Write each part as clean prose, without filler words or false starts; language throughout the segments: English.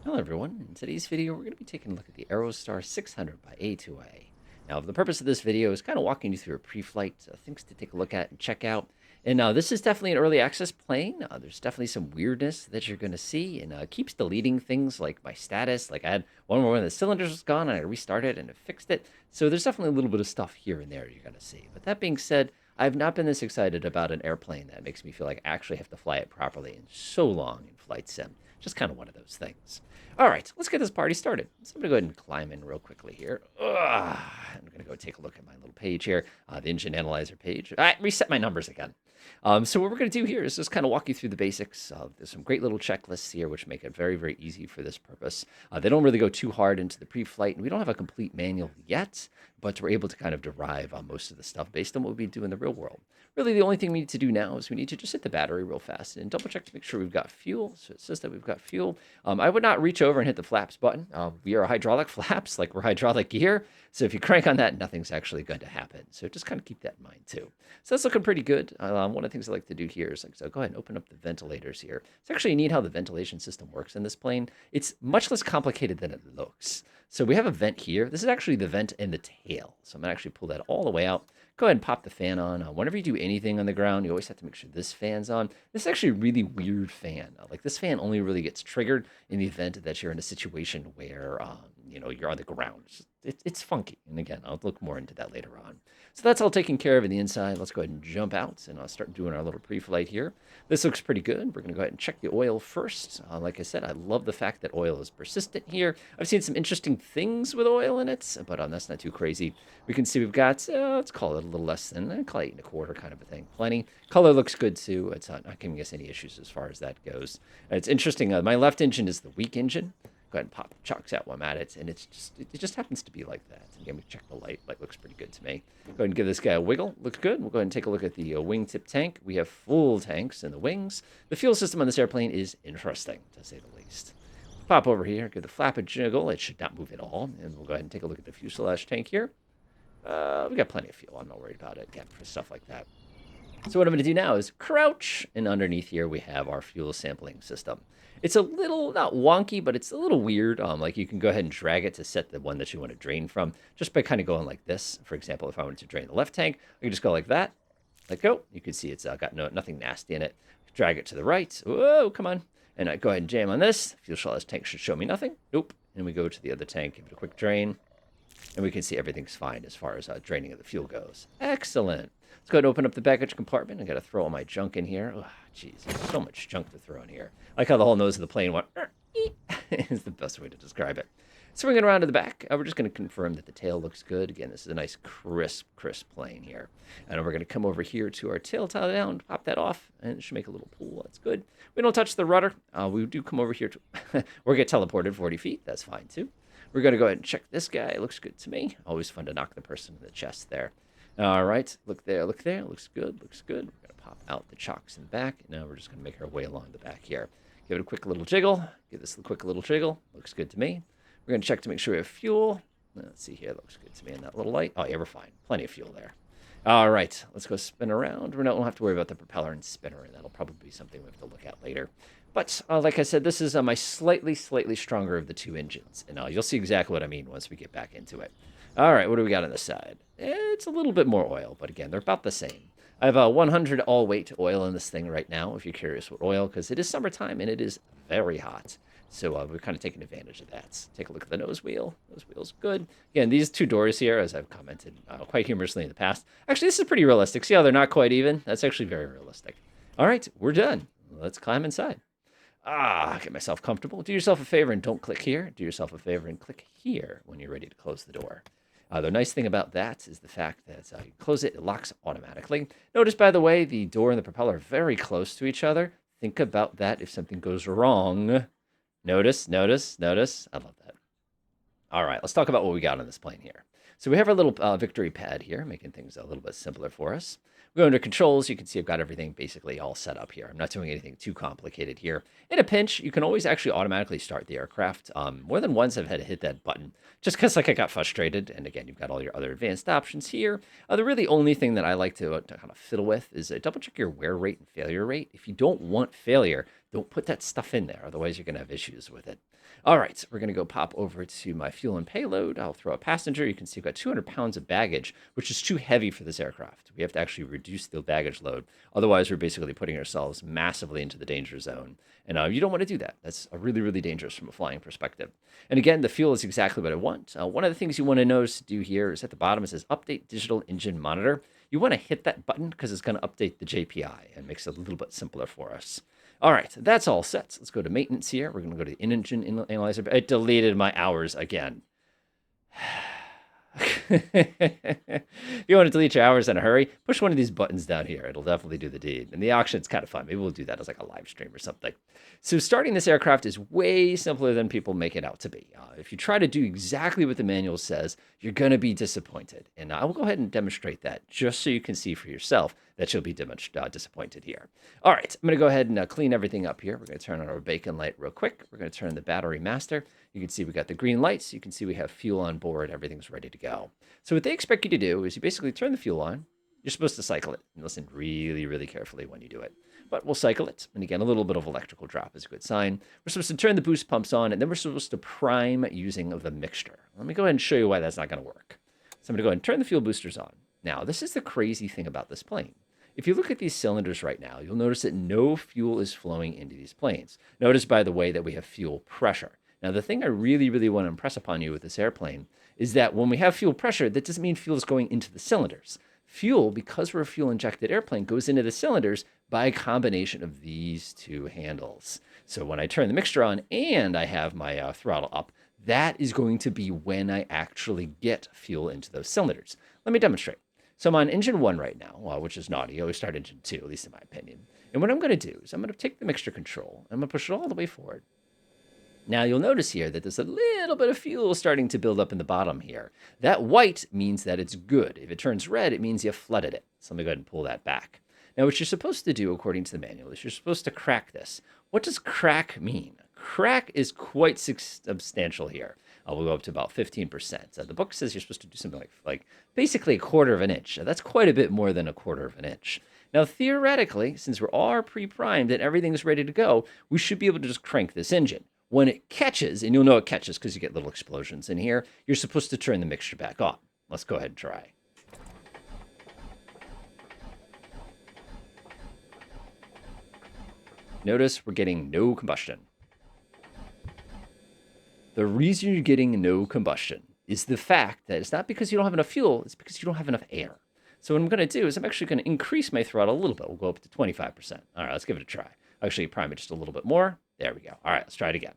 Hello everyone, in today's video we're going to be taking a look at the Aerostar 600 by A2A. Now the purpose of this video is kind of walking you through a pre-flight, things to take a look at and check out. And this is definitely an early access plane. There's definitely some weirdness that you're going to see, and it keeps deleting things like my status. Like I had one where one of the cylinders was gone and I restarted and it fixed it. So there's definitely a little bit of stuff here and there you're going to see. But that being said, I've not been this excited about an airplane that makes me feel like I actually have to fly it properly in so long in flight sim. Just kind of one of those things. All right, let's get this party started. So I'm going to go ahead and climb in real quickly here. I'm going to go take a look at my little page here, the engine analyzer page. I reset my numbers again. So what we're going to do here is just kind of walk you through the basics. There's some great little checklists here, which make it very, very easy for this purpose. They don't really go too hard into the pre-flight, and we don't have a complete manual yet, but we're able to kind of derive most of the stuff based on what we do in the real world. Really, the only thing we need to do now is we need to just hit the battery real fast and double check to make sure we've got fuel. So it says that we've got fuel. I would not reach over and hit the flaps button. We are hydraulic flaps, like we're hydraulic gear. So if you crank on that, nothing's actually going to happen. So just kind of keep that in mind too. So that's looking pretty good. One of the things I like to do here is so go ahead and open up the ventilators here. It's actually neat how the ventilation system works in this plane. It's much less complicated than it looks. So we have a vent here. This is actually the vent in the tail. So I'm going to actually pull that all the way out. Go ahead and pop the fan on. Whenever you do anything on the ground, you always have to make sure this fan's on. This is actually a really weird fan. Like this fan only really gets triggered in the event that you're in a situation where, you're on the ground. It's funky. And again, I'll look more into that later on. So that's all taken care of in the inside. Let's go ahead and jump out and I'll start doing our little pre-flight here. This looks pretty good. We're going to go ahead and check the oil first. Like I said, I love the fact that oil is persistent here. I've seen some interesting things with oil in it, but that's not too crazy. We can see we've got, let's call it a little less than, call it 8.25 kind of a thing. Plenty. Color looks good too. It's not giving us any issues as far as that goes. It's interesting. My left engine is the weak engine. Go ahead and pop the chocks out while I'm at it, and it just happens to be like that. Again, we check the light. Light looks pretty good to me. Go ahead and give this guy a wiggle. Looks good. We'll go ahead and take a look at the wingtip tank. We have full tanks in the wings. The fuel system on this airplane is interesting, to say the least. Pop over here, give the flap a jiggle. It should not move at all. And we'll go ahead and take a look at the fuselage tank here. We got plenty of fuel. I'm not worried about it, again, for stuff like that. So what I'm going to do now is crouch, and underneath here we have our fuel sampling system. It's a little, not wonky, but it's a little weird. Like you can go ahead and drag it to set the one that you want to drain from, just by kind of going like this. For example, if I wanted to drain the left tank, I can just go like that, let go. You can see it's got nothing nasty in it. Drag it to the right. Whoa, come on. And I go ahead and jam on this. Fuselage tank should show me nothing. Nope. And we go to the other tank, give it a quick drain. And we can see everything's fine as far as draining of the fuel goes. Excellent. Let's go ahead and open up the baggage compartment. I got to throw all my junk in here. Oh, jeez, there's so much junk to throw in here. I like how the whole nose of the plane went, is the best way to describe it. Swinging around to the back, we're just going to confirm that the tail looks good. Again, this is a nice crisp plane here. And we're going to come over here to our tail tie down, pop that off, and it should make a little pool. That's good. We don't touch the rudder. We do come over here to, or get teleported 40 feet. That's fine, too. We're going to go ahead and check this guy. It looks good to me. Always fun to knock the person in the chest there. All right. Look there. Look there. Looks good. Looks good. We're going to pop out the chocks in the back. And now we're just going to make our way along the back here. Give it a quick little jiggle. Give this a quick little jiggle. Looks good to me. We're going to check to make sure we have fuel. Let's see here. Looks good to me in that little light. Oh, yeah, we're fine. Plenty of fuel there. All right. Let's go spin around. We don't have to worry about the propeller and spinner. And that'll probably be something we have to look at later. But like I said, this is my slightly stronger of the two engines. And you'll see exactly what I mean once we get back into it. All right, what do we got on the side? It's a little bit more oil, but again, they're about the same. I have a 100 all-weight oil in this thing right now, if you're curious what oil, because it is summertime and it is very hot. So we're kind of taking advantage of that. Take a look at the nose wheel. Nose wheel's good. Again, these two doors here, as I've commented quite humorously in the past. Actually, this is pretty realistic. See how they're not quite even? That's actually very realistic. All right, we're done. Let's climb inside. Get myself comfortable. Do yourself a favor and don't click here. Do yourself a favor and click here when you're ready to close the door. The nice thing about that is the fact that you close it, it locks automatically. Notice, by the way, the door and the propeller are very close to each other. Think about that if something goes wrong. Notice. I love that. All right, let's talk about what we got on this plane here. So we have our little victory pad here, making things a little bit simpler for us. We go under controls. You can see I've got everything basically all set up here. I'm not doing anything too complicated here. In a pinch, you can always actually automatically start the aircraft. More than once I've had to hit that button just because I got frustrated. And again, you've got all your other advanced options here. The really only thing that I like to kind of fiddle with is double check your wear rate and failure rate. If you don't want failure, don't put that stuff in there. Otherwise, you're going to have issues with it. All right, we're going to go pop over to my fuel and payload. I'll throw a passenger. You can see we've got 200 pounds of baggage, which is too heavy for this aircraft. We have to actually reduce the baggage load. Otherwise, we're basically putting ourselves massively into the danger zone. And you don't want to do that. That's really, really dangerous from a flying perspective. And again, the fuel is exactly what I want. One of the things you want to notice to do here is at the bottom, it says Update Digital Engine Monitor. You want to hit that button because it's going to update the JPI and makes it a little bit simpler for us. All right, that's all set. Let's go to maintenance here. We're going to go to the in-engine analyzer. It deleted my hours again. If you want to delete your hours in a hurry, push one of these buttons down here. It'll definitely do the deed. And the auction's kind of fun. Maybe we'll do that as like a live stream or something. So starting this aircraft is way simpler than people make it out to be. If you try to do exactly what the manual says, you're going to be disappointed. And I will go ahead and demonstrate that just so you can see for yourself that you'll be disappointed here. All right, I'm going to go ahead and clean everything up here. We're going to turn on our beacon light real quick. We're going to turn the battery master. You can see we got the green lights. You can see we have fuel on board. Everything's ready to go. So what they expect you to do is you basically turn the fuel on. You're supposed to cycle it. And listen really, really carefully when you do it. But we'll cycle it. And again, a little bit of electrical drop is a good sign. We're supposed to turn the boost pumps on, and then we're supposed to prime using the mixture. Let me go ahead and show you why that's not going to work. So I'm going to go ahead and turn the fuel boosters on. Now, this is the crazy thing about this plane. If you look at these cylinders right now, you'll notice that no fuel is flowing into these planes. Notice, by the way, that we have fuel pressure. Now, the thing I really, really want to impress upon you with this airplane is that when we have fuel pressure, that doesn't mean fuel is going into the cylinders. Fuel, because we're a fuel-injected airplane, goes into the cylinders by a combination of these two handles. So when I turn the mixture on and I have my throttle up, that is going to be when I actually get fuel into those cylinders. Let me demonstrate. So I'm on engine 1 right now, which is naughty. You always start engine 2, at least in my opinion. And what I'm going to do is I'm going to take the mixture control, and I'm going to push it all the way forward. Now, you'll notice here that there's a little bit of fuel starting to build up in the bottom here. That white means that it's good. If it turns red, it means you flooded it. So let me go ahead and pull that back. Now, what you're supposed to do, according to the manual, is you're supposed to crack this. What does crack mean? Crack is quite substantial here. We'll go up to about 15%. The book says you're supposed to do something like basically a quarter of an inch. That's quite a bit more than a quarter of an inch. Now, theoretically, since we're all pre-primed and everything's ready to go, we should be able to just crank this engine. When it catches, and you'll know it catches because you get little explosions in here, you're supposed to turn the mixture back on. Let's go ahead and try. Notice we're getting no combustion. The reason you're getting no combustion is the fact that it's not because you don't have enough fuel, it's because you don't have enough air. So what I'm going to do is I'm actually going to increase my throttle a little bit. We'll go up to 25%. All right, let's give it a try. Actually, prime it just a little bit more. There we go. All right, let's try it again.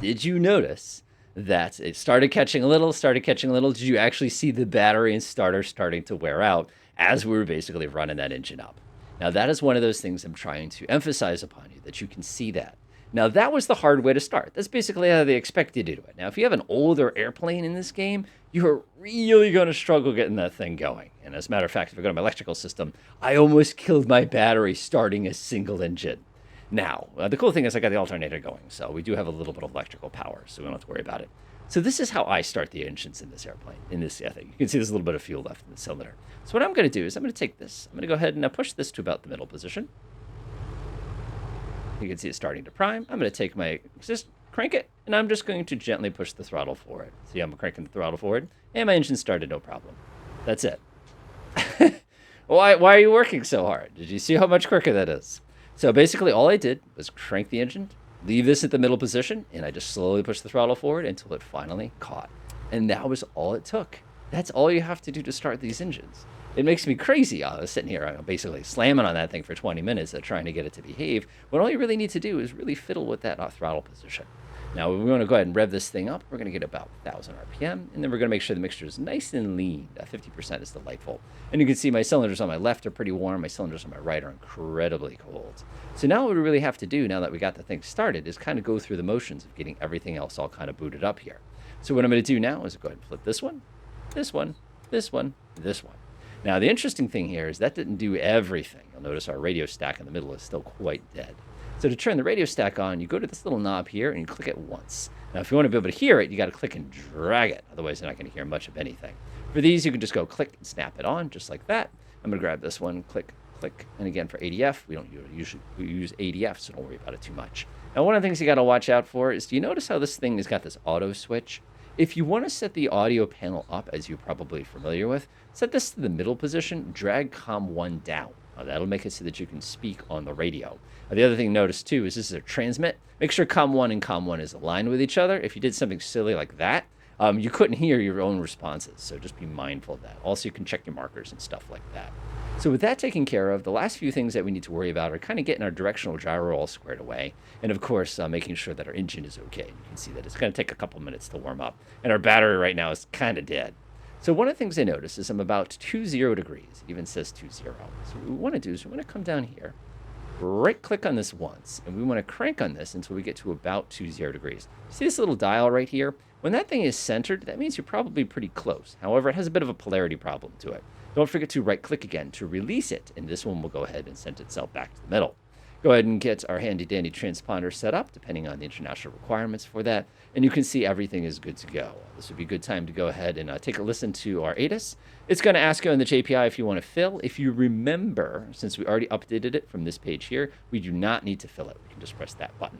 Did you notice that it started catching a little? Did you actually see the battery and starter starting to wear out as we were basically running that engine up? Now, that is one of those things I'm trying to emphasize upon you, that you can see that. Now, that was the hard way to start. That's basically how they expect you to do it. Now, if you have an older airplane in this game, you're really going to struggle getting that thing going. And as a matter of fact, if I go to my electrical system, I almost killed my battery starting a single engine. Now, the cool thing is I got the alternator going, so we do have a little bit of electrical power, so we don't have to worry about it. So this is how I start the engines in this airplane, in this thing. You can see there's a little bit of fuel left in the cylinder. So what I'm going to do is I'm going to take this. I'm going to go ahead and push this to about the middle position. You can see it's starting to prime. I'm going to take my, just crank it, and I'm just going to gently push the throttle forward. See, I'm cranking the throttle forward, and my engine started, no problem. That's it. Why are you working so hard? Did you see how much quicker that is? So basically all I did was crank the engine, leave this at the middle position, and I just slowly pushed the throttle forward until it finally caught. And that was all it took. That's all you have to do to start these engines. It makes me crazy. I was sitting here basically slamming on that thing for 20 minutes trying to get it to behave, when all you really need to do is really fiddle with that throttle position. Now, we want to go ahead and rev this thing up. We're going to get about 1,000 RPM, and then we're going to make sure the mixture is nice and lean. 50% is delightful. And you can see my cylinders on my left are pretty warm. My cylinders on my right are incredibly cold. So now what we really have to do, now that we got the thing started, is kind of go through the motions of getting everything else all kind of booted up here. So what I'm going to do now is go ahead and flip this one, this one, this one, this one. Now, the interesting thing here is that didn't do everything. You'll notice our radio stack in the middle is still quite dead. So to turn the radio stack on, you go to this little knob here and you click it once. Now, if you want to be able to hear it, you got to click and drag it. Otherwise, you're not going to hear much of anything. For these, you can just go click and snap it on just like that. I'm going to grab this one, click, click. And again, for ADF, we don't usually use ADF, so don't worry about it too much. Now, one of the things you got to watch out for is, do you notice how this thing has got this auto switch? If you want to set the audio panel up, as you're probably familiar with, set this to the middle position, drag COM1 down. That'll make it so that you can speak on the radio. The other thing to notice too is this is a transmit. Make sure COM1 and COM1 is aligned with each other. If you did something silly like that, you couldn't hear your own responses. So just be mindful of that. Also, you can check your markers and stuff like that. So with that taken care of, the last few things that we need to worry about are kind of getting our directional gyro all squared away. And of course, making sure that our engine is okay. You can see that it's going to take a couple minutes to warm up. And our battery right now is kind of dead. So one of the things I notice is I'm about 20 degrees. It even says 20. So what we want to do is we want to come down here, right click on this once, and we want to crank on this until we get to about 20 degrees. See this little dial right here? When that thing is centered, that means you're probably pretty close. However, it has a bit of a polarity problem to it. Don't forget to right click again to release it, and this one will go ahead and send itself back to the middle. Go ahead and get our handy dandy transponder set up, depending on the international requirements for that, and you can see everything is good to go. This would be a good time to go ahead and take a listen to our ATIS. It's going to ask you in the JPI if you want to fill. If you remember, since we already updated it from this page here, we do not need to fill it. We can just press that button.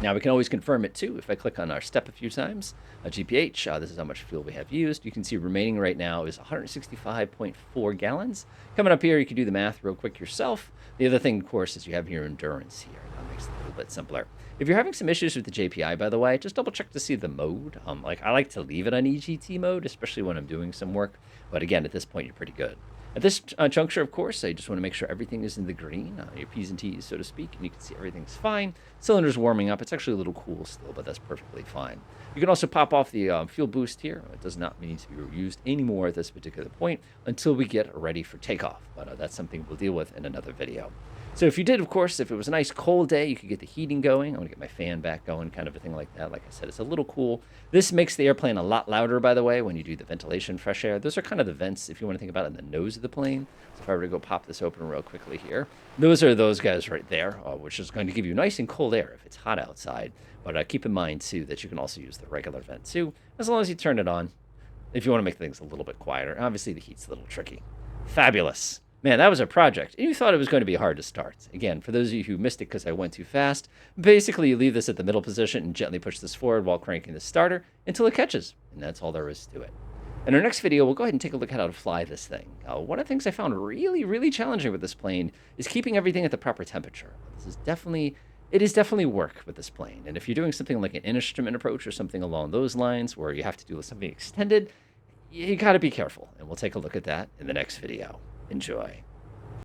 Now, we can always confirm it too. If I click on our step a few times, GPH, this is how much fuel we have used. You can see remaining right now is 165.4 gallons. Coming up here, you can do the math real quick yourself. The other thing, of course, is you have your endurance here. That makes it a little bit simpler. If you're having some issues with the JPI, by the way, just double check to see the mode. I like to leave it on EGT mode, especially when I'm doing some work. But again, at this point, you're pretty good. At this juncture, of course, I just want to make sure everything is in the green, your P's and T's, so to speak, and you can see everything's fine. Cylinder's warming up. It's actually a little cool still, but that's perfectly fine. You can also pop off the fuel boost here. It does not need to be used anymore at this particular point until we get ready for takeoff, but that's something we'll deal with in another video. So if you did, of course, if it was a nice cold day, you could get the heating going. I'm going to get my fan back going, kind of a thing like that. Like I said, it's a little cool. This makes the airplane a lot louder, by the way, when you do the ventilation, fresh air. Those are kind of the vents, if you want to think about it, in the nose of the plane. So if I were to go pop this open real quickly here, those are those guys right there, which is going to give you nice and cold air if it's hot outside. But keep in mind, too, that you can also use the regular vent, too, as long as you turn it on, if you want to make things a little bit quieter. Obviously, the heat's a little tricky. Fabulous. Man, that was a project. And you thought it was going to be hard to start. Again, for those of you who missed it because I went too fast, basically you leave this at the middle position and gently push this forward while cranking the starter until it catches. And that's all there is to it. In our next video, we'll go ahead and take a look at how to fly this thing. One of the things I found really, really challenging with this plane is keeping everything at the proper temperature. It is definitely work with this plane. And if you're doing something like an instrument approach or something along those lines where you have to do something extended, you got to be careful. And we'll take a look at that in the next video. Enjoy.